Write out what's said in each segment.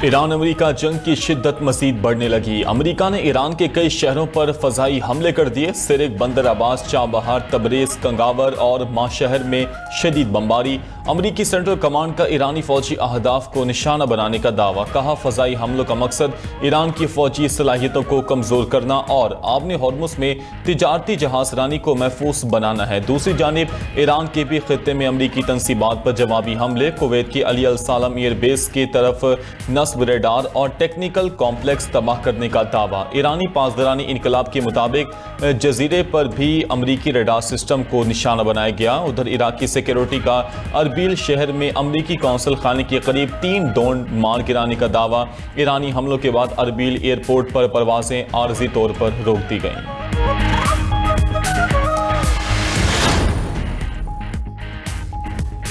Iran America जंग की शिद्दत मजीद बढ़ने लगी। अमेरिका ने ईरान के कई शहरों पर फजाई हमले कर दिए। सिरिक, बंदर अब्बास, चाबहार, तबरेज, कंगावर और माशहर में शदीद बमबारी। अमेरिकी सेंट्रल कमांड का ईरानी फौजी अहदाफ को निशाना बनाने का दावा। कहा, फजाई हमलों का मकसद ईरान की फौजी सलाहियतों को कमजोर करना और आबने हॉर्मुज़ में तिजारती जहाजरानी को महफूज बनाना है। दूसरी जानिब ईरान के भी खित्ते में अमेरिकी तंसीबात पर जवाबी हमले। कुवैत की अली अल सालम एयरबेस की तरफ नस्ब रेडार और टेक्निकल कॉम्प्लेक्स तबाह करने का दावा। ईरानी पासदारानी इनकलाब के मुताबिक जजीरे पर भी अमरीकी रेडार सिस्टम को निशाना बनाया गया। उधर इराकी सिक्योरिटी का अरबील शहर में अमरीकी कौंसल खाने के करीब 3 ड्रोन मार गिराने का दावा। ईरानी हमलों के बाद अरबील एयरपोर्ट पर परवाजें आर्जी तौर पर रोक दी गईं।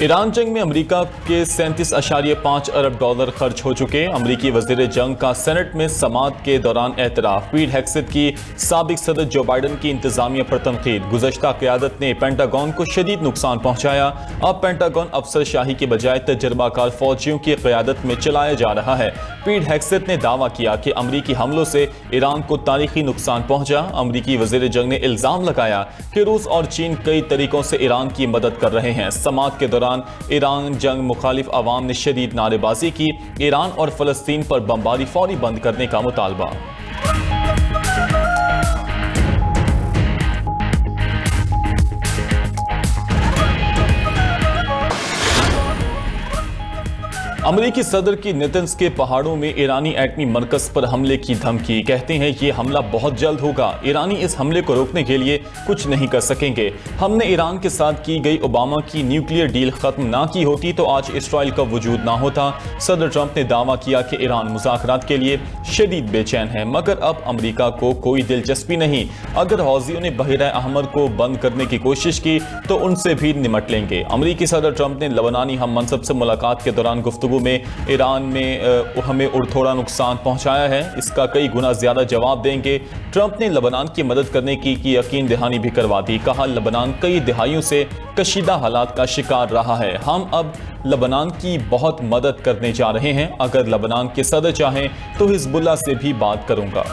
ईरान जंग में अमेरिका के 37.5 अरब डॉलर खर्च हो चुके। अमेरिकी वजीर जंग का सेनेट में समाअत के दौरान एतराफ। पीट हेग्सेथ की साबिक सदर जो बाइडन की इंतजामिया पर तनकीद। गुज़श्ता क़यादत ने पेंटागन को शदीद नुकसान पहुंचाया। अब पेंटागन अफसरशाही के बजाय तजर्बाकार फौजियों की क़यादत में चलाया जा रहा है। पीट हेग्सेथ ने दावा किया कि अमेरिकी हमलों से ईरान को तारीखी नुकसान पहुंचा। अमेरिकी वजीर जंग ने इल्ज़ाम लगाया कि रूस और चीन कई तरीकों से ईरान की मदद कर रहे हैं। समाअत के दौरान ईरान जंग मुखालिफ अवाम ने शदीद नारेबाजी की। ईरान और फलस्तीन पर बमबारी फौरी बंद करने का मुतालबा। अमेरिकी सदर की नेतन्स के पहाड़ों में ईरानी एटमी मरकज पर हमले की धमकी। कहते हैं ये हमला बहुत जल्द होगा। ईरानी इस हमले को रोकने के लिए कुछ नहीं कर सकेंगे। हमने ईरान के साथ की गई ओबामा की न्यूक्लियर डील खत्म ना की होती तो आज इसराइल का वजूद ना होता। सदर ट्रंप ने दावा किया कि ईरान मुज़ाकरात के लिए शदीद बेचैन है, मगर अब अमेरिका को कोई दिलचस्पी नहीं। अगर हौजियों ने बहिरा अहमर को बंद करने की कोशिश की तो उनसे भी निमट लेंगे। अमेरिकी सदर ट्रंप ने लबनानी हम मनसब से मुलाकात के दौरान गुफ्तगू में ईरान में हमें थोड़ा नुकसान पहुंचाया है, इसका कई गुना ज्यादा जवाब देंगे। ट्रंप ने लबनान की मदद करने की यकीन दहानी भी करवा दी। कहा, लबनान कई दिहाइयों से कशीदा हालात का शिकार रहा है। हम अब लबनान की बहुत मदद करने जा रहे हैं। अगर लबनान के सदर चाहें तो हिजबुल्लाह से भी बात करूंगा।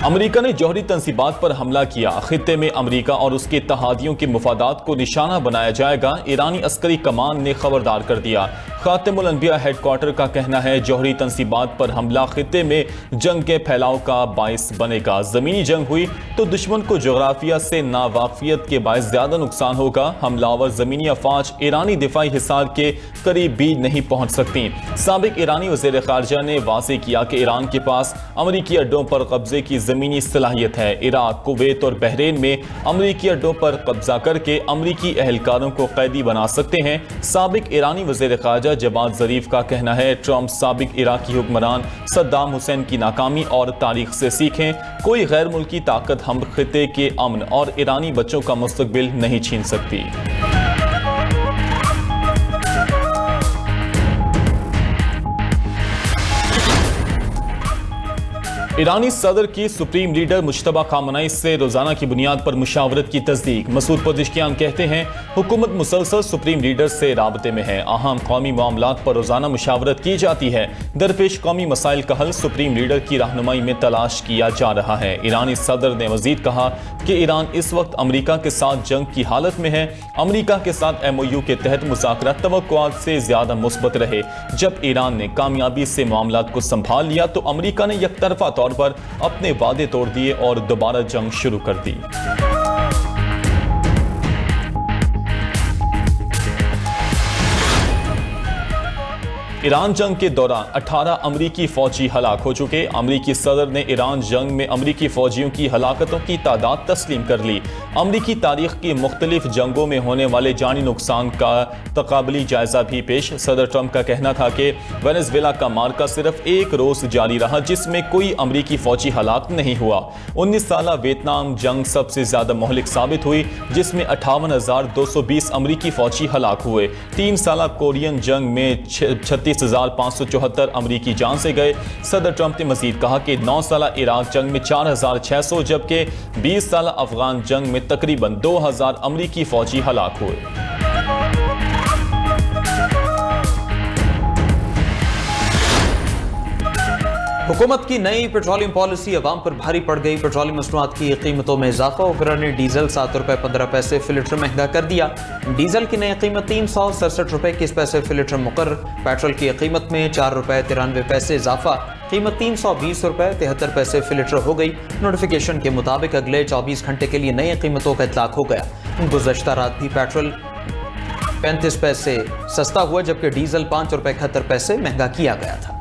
अमेरिका ने जौहरी तंसीबात पर हमला किया। खित्ते में अमेरिका और उसके इत्तेहादियों के मुफादात को निशाना बनाया जाएगा। ईरानी अस्करी कमान ने खबरदार कर दिया। खातिमुल अनबिया हेडक्वार्टर का कहना है, जौहरी तंसीबात पर हमला खित्ते में जंग के फैलाव का बाइस बनेगा। जमीनी जंग हुई तो दुश्मन को जोग्राफिया से नावाकिफियत के बाइस ज्यादा नुकसान होगा। हमलावर जमीनी अफवाज ईरानी दिफाई हिसार के करीब भी नहीं पहुंच सकती। साबिक ईरानी वज़ीर ख़ारजा ने वाज़ेह किया कि ईरान के पास अमेरिकी अड्डों पर कब्जे की ज़मीनी सलाहियत है। इराक, कुवैत और बहरीन में अमेरिकी अड्डों पर कब्जा करके अमेरिकी एहलकारों को कैदी बना सकते हैं। साबिक ईरानी वज़ीर ख़ारजा जवाद ज़रीफ का कहना है, ट्रंप साबिक इराकी हुक्मरान सद्दाम हुसैन की नाकामी और तारीख से सीखें। कोई गैर मुल्की ताकत हम खित्ते के अमन और ईरानी बच्चों का मुस्तकबिल नहीं छीन सकती। ईरानी सदर की सुप्रीम लीडर मुश्तबा खामनाई से रोजाना की बुनियाद पर मुशावरत की तस्दीक। मसूद पज़ेश्कियान कहते हैं, हुकूमत मुसलसल सुप्रीम लीडर से राबते में है। अहम कौमी मामलात पर रोजाना मुशावरत की जाती है। दरपेश कौमी मसाइल का हल सुप्रीम लीडर की रहनुमाई में तलाश किया जा रहा है। ईरानी सदर ने मजीद कहा कि ईरान इस वक्त अमरीका के साथ जंग की हालत में है। अमरीका के साथ MOU के तहत मुज़ाकरात तवक्कुआत से ज्यादा मुस्बत रहे। जब ईरान ने कामयाबी से मामलात को संभाल लिया तो अमरीका ने यकतरफा तौर पर अपने वादे तोड़ दिए और दोबारा जंग शुरू कर दी। ईरान जंग के दौरान 18 अमरीकी फौजी हलाक हो चुके। अमरीकी सदर ने ईरान जंग में अमरीकी फौजियों की हलाकतों की तादाद तस्लीम कर ली। अमरीकी तारीख की मुख्तलिफ जंगों में होने वाले जानी नुकसान का तकाबली जायजा भी पेश। सदर ट्रंप का कहना था कि वेनेजुएला का मार्का सिर्फ एक रोज जारी रहा जिसमें कोई अमरीकी फौजी हलाक नहीं हुआ। 19 साला वियतनाम जंग सबसे ज्यादा मोहलिक साबित हुई जिसमें 58,220 अमरीकी फौजी हलाक हुए। 3 साला कोरियन जंग में 36 21,574 अमरीकी जान से गए। सदर ट्रंप ने मजीद कहा कि 9 साला इराक जंग में 4,600 जबकि 20 साला अफगान जंग में तकरीबन 2,000 अमरीकी फौजी हलाक हुए। हुकूमत की नई पेट्रोलियम पॉलिसी अवाम पर भारी पड़ गई। पेट्रोलियम मसनूआत की कीमतों में इजाफा। ओकरा ने डीजल 7 रुपये 15 पैसे फी लीटर महंगा कर दिया। डीजल की नई कीमत 367 रुपये 21 पैसे फी लीटर मुकर्रर। पेट्रोल की कीमत में 4 रुपये 93 पैसे इजाफा। कीमत 320 रुपये 73 पैसे फी लीटर हो गई। नोटिफिकेशन के मुताबिक अगले 24 घंटे के लिए नई कीमतों का इतलाक हो गया। गुज़श्ता रात भी पेट्रोल 35 पैसे सस्ता हुआ जबकि डीजल 5 रुपये 71 पैसे महंगा किया गया था।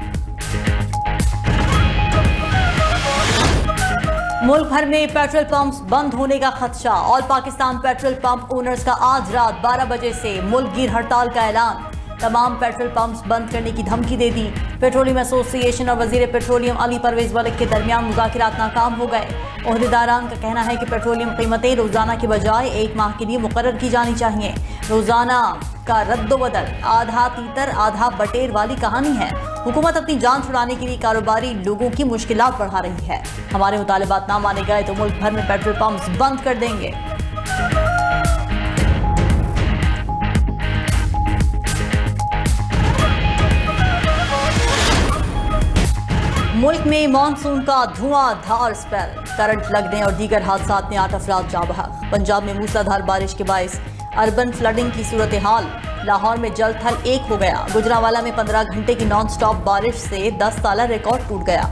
मुल्क भर में पेट्रोल पंप्स बंद होने का खदशा। All Pakistan petrol pump owners का आज रात 12 बजे से मुल्कगीर हड़ताल का ऐलान। तमाम पेट्रोल पंप्स बंद करने की धमकी दे दी। पेट्रोलियम एसोसिएशन और वजीर पेट्रोलियम अली परवेज मलिक के दरमियान मुज़ाकिरात नाकाम हो गए। ओहदेदारान का कहना है कि पेट्रोलियम कीमतें रोजाना के बजाय 1 माह के लिए मुकर्रर की जानी चाहिए। रोजाना का रद्दोबदल आधा तीतर आधा बटेर वाली कहानी है। हुकूमत अपनी जान छुड़ाने के लिए कारोबारी लोगों की मुश्किलात बढ़ा रही है। हमारे मुतालिबात ना माने गए तो मुल्क भर में पेट्रोल पंप्स बंद कर देंगे। मुल्क में मानसून का धुआंधार स्पेल। करंट लगने और दीगर हादसात में 8 अफराद जाँ बहक। पंजाब में मूसलाधार बारिश के बायस अर्बन फ्लडिंग की सूरत हाल। लाहौर में जल थल 1 हो गया। गुजरांवाला में 15 घंटे की नॉन स्टॉप बारिश से 10 साला रिकॉर्ड टूट गया।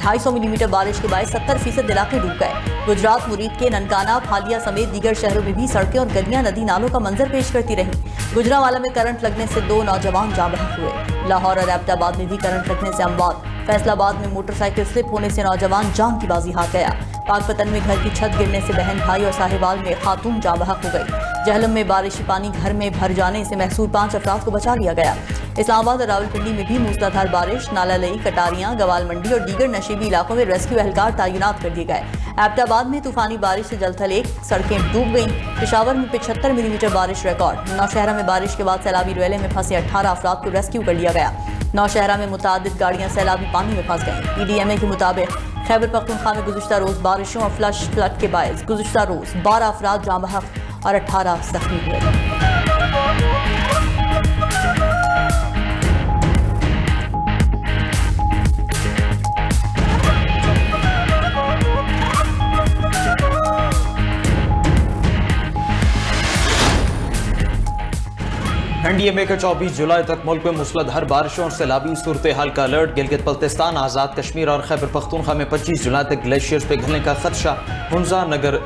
250 मिलीमीटर बारिश के बाद 70% इलाके डूब गए। गुजरात मुरीद के ननकाना फालिया समेत दीगर शहरों में भी सड़कें और गलियां नदी नालों का मंजर पेश करती रहीं। गुजरांवाला में करंट लगने से 2 नौजवान जाँ बहक हुए। लाहौर और एबटाबाद में भी करंट लगने से अमवात। फैसलाबाद में मोटरसाइकिल स्लिप होने से नौजवान जान की बाजी हार गया। पाकपतन में घर की छत गिरने से बहन भाई और साहिवाल में खातून जाँ बहक हो गई। जहलम में बारिशी पानी घर में भर जाने से महसूर 5 अफराद को बचा लिया गया। इस्लामाबाद और रावलपिंडी में भी मूसलाधार बारिश। नाला लई, कटारियां, गवाल मंडी और दीगर नशीबी इलाकों में रेस्क्यू एहलकार तैनात कर दिए गए। एबटाबाद में तूफानी बारिश से जलथल 1, सड़कें डूब गईं। पेशावर में 75 मिलीमीटर बारिश रिकॉर्ड। नौशहरा में बारिश के बाद सैलाबी रेले में फंसे 18 अफराद को रेस्क्यू कर लिया गया। नौशहरा में मुतादिद गाड़ियां सैलाबी पानी में फंस गईं। PDMA के मुताबिक खैबर पख्तूनख्वा में गुज़िश्ता रोज बारिशों और फ्लड के बायस गुज़िश्ता रोज 12 अफराद जाँ बहक और 18 जख्मी हुए। NDMA के 24 जुलाई तक मुल्क में मूसलाधार बारिशों और सैलाबी सूरत हाल का अलर्ट। गिलगित बल्तिस्तान, आज़ाद कश्मीर और खैबर पख्तूनख्वा में 25 जुलाई तक ग्लेशियर्स पे घिरने का खदशा। हुंजा, नगर,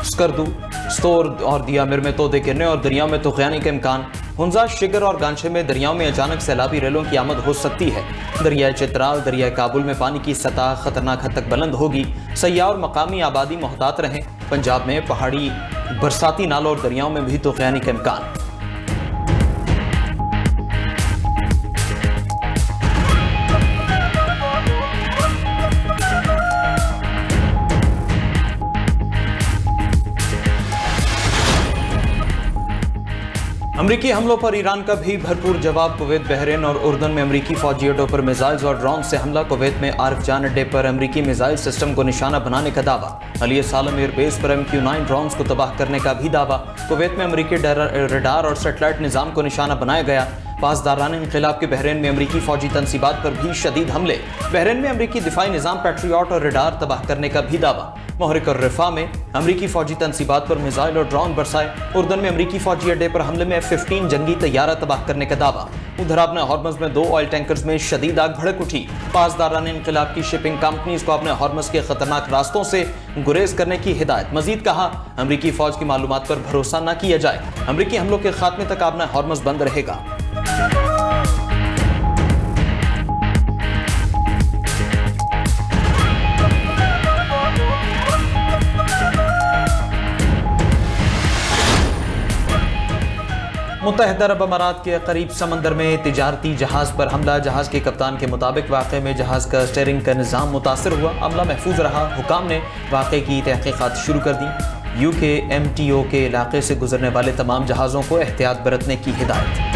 स्कर्दू, स्तोर और दियामिर में तोदे गिरने और दरियाओं में तूफ़ानी के इम्कान। हुंजा, शिगर और गांचे में दरियाओं में अचानक सैलाबी रेलों की आमद हो सकती है। दरियाए चित्राल, दरियाए काबुल में पानी की सतह खतरनाक हद तक बुलंद होगी। सयाह और मकामी आबादी मोहतात रहें। पंजाब में पहाड़ी बरसाती नालों और दरियाओं में भी तूफ़ानी का इम्कान। अमरीकी हमलों पर ईरान का भी भरपूर जवाब। कुवैत, बहरीन और उर्दन में अमरीकी फौजी अड्डों पर मिसाइल्स और ड्रोन से हमला। कुवैत में आरिफ जान अड्डे पर अमरीकी मिसाइल सिस्टम को निशाना बनाने का दावा। अली सालम एयरबेस पर MQ-9 ड्रोन्स को तबाह करने का भी दावा। कुवैत में अमरीकी रडार और सेटेलाइट निज़ाम को निशाना बनाया गया। पासदारान इनक़िलाब के बहरीन में अमरीकी फौजी तनसीबात पर भी शदीद हमले। बहरीन में अमरीकी दिफाई निज़ाम पैट्रियट और रडार तबाह करने का भी दावा। मोहरिक और रिफा में अमरीकी फौजी तनसीबात पर मिसाइल और ड्रोन बरसाए। उर्दन में अमरीकी फौजी अड्डे पर हमले में F-15 जंगी तैयारा तबाह करने का दावा। उधर अपने हॉर्मज़ में 2 ऑयल टैंकर्स में शदीद आग भड़क उठी। पासदारान इनक़िलाब की शिपिंग कंपनीज को अपने हॉर्मज़ के खतरनाक रास्तों से गुरेज करने की हिदायत। मजीद कहा, अमरीकी फौज की मालूमात पर भरोसा न किया जाए। अमरीकी हमलों के खात्मे तक अपना हॉर्मज़ बंद रहेगा। मुत्तहिदा अरब अमारात के करीब समंदर में तिजारती जहाज पर हमला। जहाज के कप्तान के मुताबिक वाक़े में जहाज का स्टीयरिंग का निज़ाम मुतासर हुआ। अमला महफूज रहा। हुकाम ने वाक़े की तहक़ीक़ात शुरू कर दी। UK MTO के इलाके से गुजरने वाले तमाम जहाज़ों को एहतियात बरतने की हिदायत।